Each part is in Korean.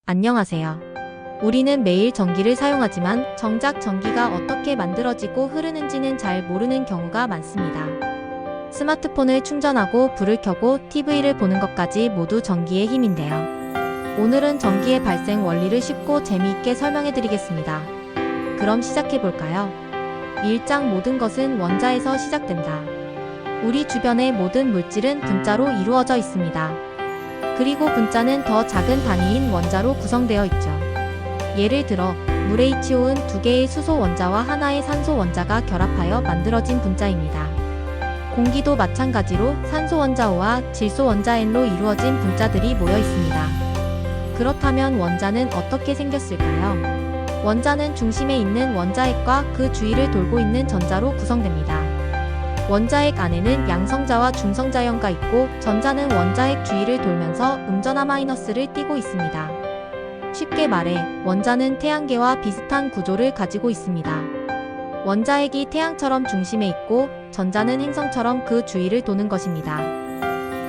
안녕하세요. 우리는 매일 전기를 사용하지만 정작 전기가 어떻게 만들어지고 흐르는지는 잘 모르는 경우가 많습니다. 스마트폰을 충전하고 불을 켜고 TV를 보는 것까지 모두 전기의 힘인데요. 오늘은 전기의 발생 원리를 쉽고 재미있게 설명해 드리겠습니다. 그럼 시작해 볼까요? 1장 모든 것은 원자에서 시작된다. 우리 주변의 모든 물질은 분자로 이루어져 있습니다. 그리고 분자는 더 작은 단위인 원자로 구성되어 있죠. 예를 들어 물 H2은 두 개의 수소 원자와 하나의 산소 원자가 결합하여 만들어진 분자입니다. 공기도 마찬가지로 산소 원자 O와 질소 원자 N로 이루어진 분자들이 모여 있습니다. 그렇다면 원자는 어떻게 생겼을까요? 원자는 중심에 있는 원자핵과 그 주위를 돌고 있는 전자로 구성됩니다. 원자핵 안에는 양성자와 중성자연가 있고 전자는 원자핵 주위를 돌면서 음전하 마이너스를 띠고 있습니다. 쉽게 말해 원자는 태양계와 비슷한 구조를 가지고 있습니다. 원자핵이 태양처럼 중심에 있고 전자는 행성처럼 그 주위를 도는 것입니다.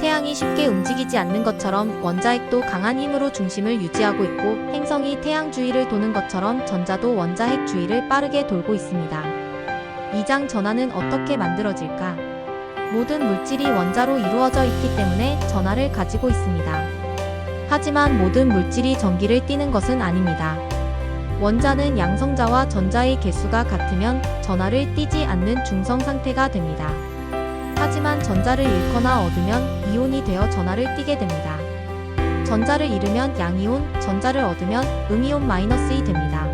태양이 쉽게 움직이지 않는 것처럼 원자핵도 강한 힘으로 중심을 유지하고 있고 행성이 태양 주위를 도는 것처럼 전자도 원자핵 주위를 빠르게 돌고 있습니다. 2장 전하는 어떻게 만들어질까? 모든 물질이 원자로 이루어져 있기 때문에 전하를 가지고 있습니다. 하지만 모든 물질이 전기를 띠는 것은 아닙니다. 원자는 양성자와 전자의 개수가 같으면 전하를 띠지 않는 중성 상태가 됩니다. 하지만 전자를 잃거나 얻으면 이온이 되어 전하를 띠게 됩니다. 전자를 잃으면 양이온, 전자를 얻으면 음이온 -이 됩니다.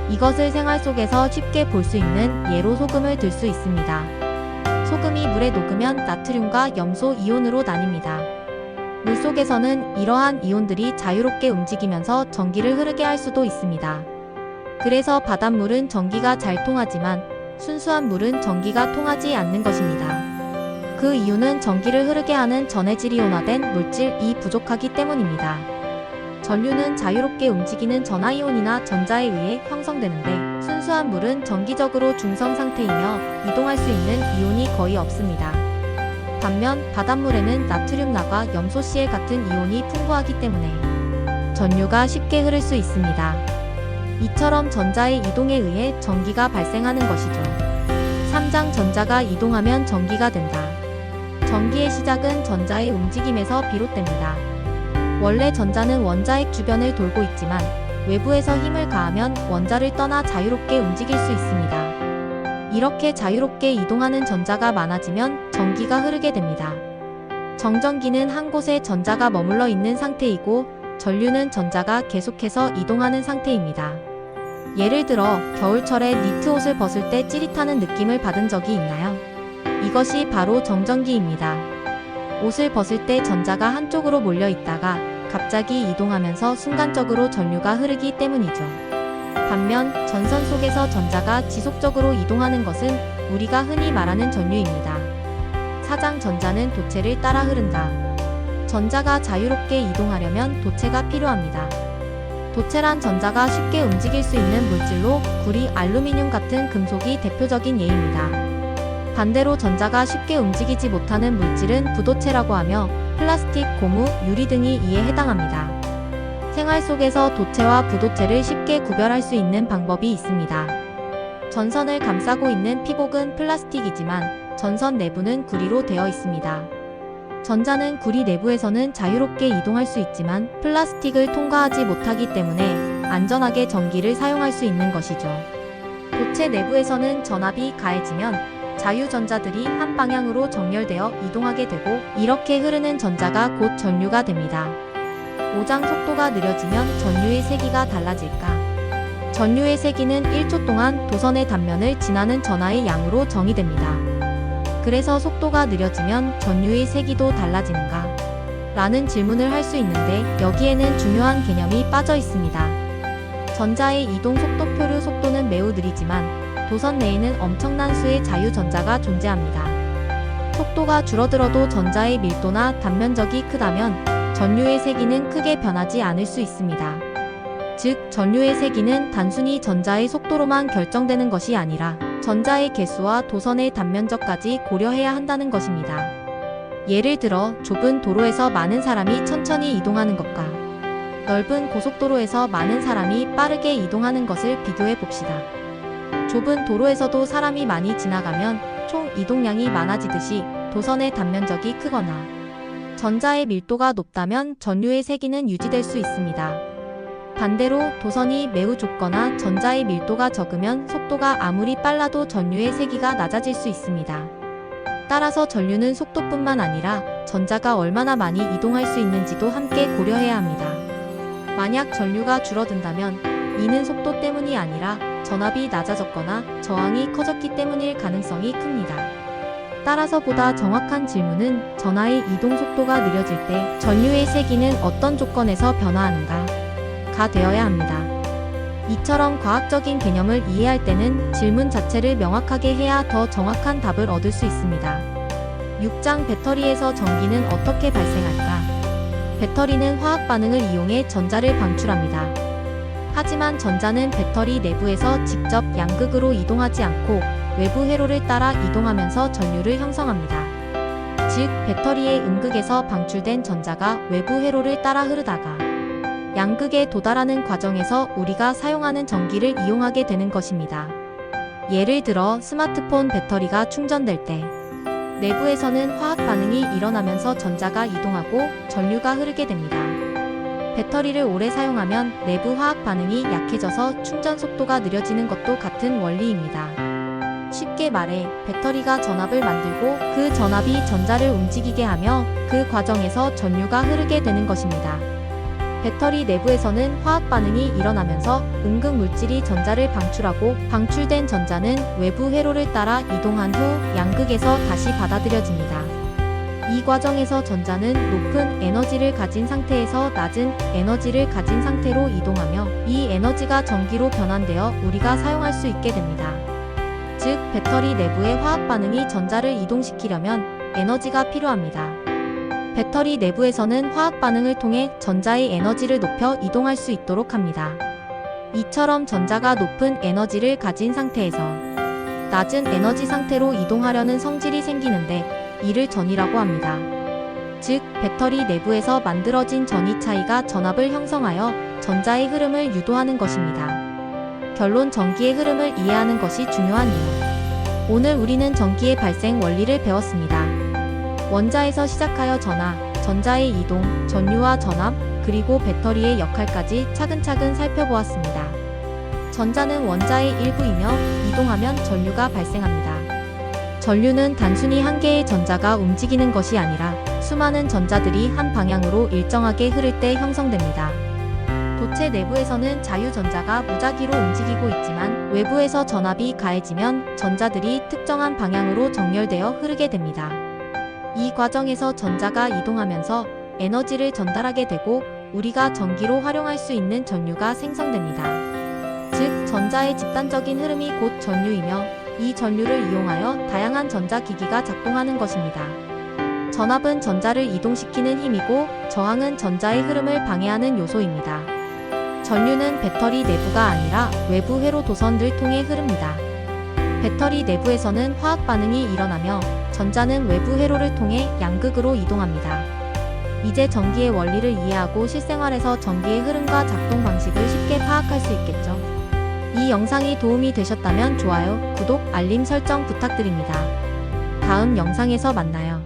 이것을 생활 속에서 쉽게 볼 수 있는 예로 소금을 들 수 있습니다. 소금이 물에 녹으면 나트륨과 염소 이온으로 나뉩니다. 물속에서는 이러한 이온들이 자유롭게 움직이면서 전기를 흐르게 할 수도 있습니다. 그래서 바닷물은 전기가 잘 통하지만 순수한 물은 전기가 통하지 않는 것입니다. 그 이유는 전기를 흐르게 하는 전해질이 이온화된 물질이 부족하기 때문입니다. 전류는 자유롭게 움직이는 전하이온이나 전자에 의해 형성되는데 순수한 물은 정기적으로 중성 상태이며 이동할 수 있는 이온이 거의 없습니다. 반면 바닷물에는 나트륨 나과 염소 Cl 같은 이온이 풍부하기 때문에 전류가 쉽게 흐를 수 있습니다. 이처럼 전자의 이동에 의해 전기가 발생하는 것이죠. 3장 전자가 이동하면 전기가 된다. 전기의 시작은 전자의 움직임에서 비롯됩니다. 원래 전자는 원자핵 주변을 돌고 있지만 외부에서 힘을 가하면 원자를 떠나 자유롭게 움직일 수 있습니다. 이렇게 자유롭게 이동하는 전자가 많아지면 전기가 흐르게 됩니다. 정전기는 한 곳에 전자가 머물러 있는 상태이고 전류는 전자가 계속해서 이동하는 상태입니다. 예를 들어 겨울철에 니트 옷을 벗을 때 찌릿하는 느낌을 받은 적이 있나요? 이것이 바로 정전기입니다. 옷을 벗을 때 전자가 한쪽으로 몰려 있다가 갑자기 이동하면서 순간적으로 전류가 흐르기 때문이죠. 반면 전선 속에서 전자가 지속적으로 이동하는 것은 우리가 흔히 말하는 전류입니다. 4장 전자는 도체를 따라 흐른다. 전자가 자유롭게 이동하려면 도체가 필요합니다. 도체란 전자가 쉽게 움직일 수 있는 물질로 구리, 알루미늄 같은 금속이 대표적인 예입니다. 반대로 전자가 쉽게 움직이지 못하는 물질은 부도체라고 하며 플라스틱, 고무, 유리 등이 이에 해당합니다. 생활 속에서 도체와 부도체를 쉽게 구별할 수 있는 방법이 있습니다. 전선을 감싸고 있는 피복은 플라스틱이지만 전선 내부는 구리로 되어 있습니다. 전자는 구리 내부에서는 자유롭게 이동할 수 있지만 플라스틱을 통과하지 못하기 때문에 안전하게 전기를 사용할 수 있는 것이죠. 도체 내부에서는 전압이 가해지면 자유전자들이 한 방향으로 정렬되어 이동하게 되고 이렇게 흐르는 전자가 곧 전류가 됩니다. 5장 속도가 느려지면 전류의 세기가 달라질까? 전류의 세기는 1초 동안 도선의 단면을 지나는 전하의 양으로 정의됩니다. 그래서 속도가 느려지면 전류의 세기도 달라지는가? 라는 질문을 할 수 있는데 여기에는 중요한 개념이 빠져 있습니다. 전자의 이동 속도 표류 속도는 매우 느리지만 도선 내에는 엄청난 수의 자유전자가 존재합니다. 속도가 줄어들어도 전자의 밀도나 단면적이 크다면 전류의 세기는 크게 변하지 않을 수 있습니다. 즉, 전류의 세기는 단순히 전자의 속도로만 결정되는 것이 아니라 전자의 개수와 도선의 단면적까지 고려해야 한다는 것입니다. 예를 들어 좁은 도로에서 많은 사람이 천천히 이동하는 것과 넓은 고속도로에서 많은 사람이 빠르게 이동하는 것을 비교해 봅시다. 좁은 도로에서도 사람이 많이 지나가면 총 이동량이 많아지듯이 도선의 단면적이 크거나 전자의 밀도가 높다면 전류의 세기는 유지될 수 있습니다. 반대로 도선이 매우 좁거나 전자의 밀도가 적으면 속도가 아무리 빨라도 전류의 세기가 낮아질 수 있습니다. 따라서 전류는 속도뿐만 아니라 전자가 얼마나 많이 이동할 수 있는지도 함께 고려해야 합니다. 만약 전류가 줄어든다면 이는 속도 때문이 아니라 전압이 낮아졌거나 저항이 커졌기 때문일 가능성이 큽니다. 따라서 보다 정확한 질문은 전하의 이동 속도가 느려질 때 전류의 세기는 어떤 조건에서 변화하는가가 되어야 합니다. 이처럼 과학적인 개념을 이해할 때는 질문 자체를 명확하게 해야 더 정확한 답을 얻을 수 있습니다. 6장 배터리에서 전기는 어떻게 발생할까? 배터리는 화학 반응을 이용해 전자를 방출합니다. 하지만 전자는 배터리 내부에서 직접 양극으로 이동하지 않고 외부 회로를 따라 이동하면서 전류를 형성합니다. 즉, 배터리의 음극에서 방출된 전자가 외부 회로를 따라 흐르다가 양극에 도달하는 과정에서 우리가 사용하는 전기를 이용하게 되는 것입니다. 예를 들어 스마트폰 배터리가 충전될 때 내부에서는 화학 반응이 일어나면서 전자가 이동하고 전류가 흐르게 됩니다. 배터리를 오래 사용하면 내부 화학 반응이 약해져서 충전 속도가 느려지는 것도 같은 원리입니다. 쉽게 말해 배터리가 전압을 만들고 그 전압이 전자를 움직이게 하며 그 과정에서 전류가 흐르게 되는 것입니다. 배터리 내부에서는 화학 반응이 일어나면서 음극 물질이 전자를 방출하고 방출된 전자는 외부 회로를 따라 이동한 후 양극에서 다시 받아들여집니다. 이 과정에서 전자는 높은 에너지를 가진 상태에서 낮은 에너지를 가진 상태로 이동하며 이 에너지가 전기로 변환되어 우리가 사용할 수 있게 됩니다. 즉, 배터리 내부의 화학 반응이 전자를 이동시키려면 에너지가 필요합니다. 배터리 내부에서는 화학 반응을 통해 전자의 에너지를 높여 이동할 수 있도록 합니다. 이처럼 전자가 높은 에너지를 가진 상태에서 낮은 에너지 상태로 이동하려는 성질이 생기는데 이를 전이라고 합니다. 즉, 배터리 내부에서 만들어진 전이 차이가 전압을 형성하여 전자의 흐름을 유도하는 것입니다. 결론, 전기의 흐름을 이해하는 것이 중요한 이유. 오늘 우리는 전기의 발생 원리를 배웠습니다. 원자에서 시작하여 전하, 전자의 이동, 전류와 전압, 그리고 배터리의 역할까지 차근차근 살펴보았습니다. 전자는 원자의 일부이며 이동하면 전류가 발생합니다. 전류는 단순히 한 개의 전자가 움직이는 것이 아니라 수많은 전자들이 한 방향으로 일정하게 흐를 때 형성됩니다. 도체 내부에서는 자유전자가 무작위로 움직이고 있지만 외부에서 전압이 가해지면 전자들이 특정한 방향으로 정렬되어 흐르게 됩니다. 이 과정에서 전자가 이동하면서 에너지를 전달하게 되고 우리가 전기로 활용할 수 있는 전류가 생성됩니다. 즉, 전자의 집단적인 흐름이 곧 전류이며 이 전류를 이용하여 다양한 전자기기가 작동하는 것입니다. 전압은 전자를 이동시키는 힘이고 저항은 전자의 흐름을 방해하는 요소입니다. 전류는 배터리 내부가 아니라 외부 회로 도선을 통해 흐릅니다. 배터리 내부에서는 화학 반응이 일어나며 전자는 외부 회로를 통해 양극으로 이동합니다. 이제 전기의 원리를 이해하고 실생활에서 전기의 흐름과 작동 방식을 쉽게 파악할 수 있겠죠. 이 영상이 도움이 되셨다면 좋아요, 구독, 알림 설정 부탁드립니다. 다음 영상에서 만나요.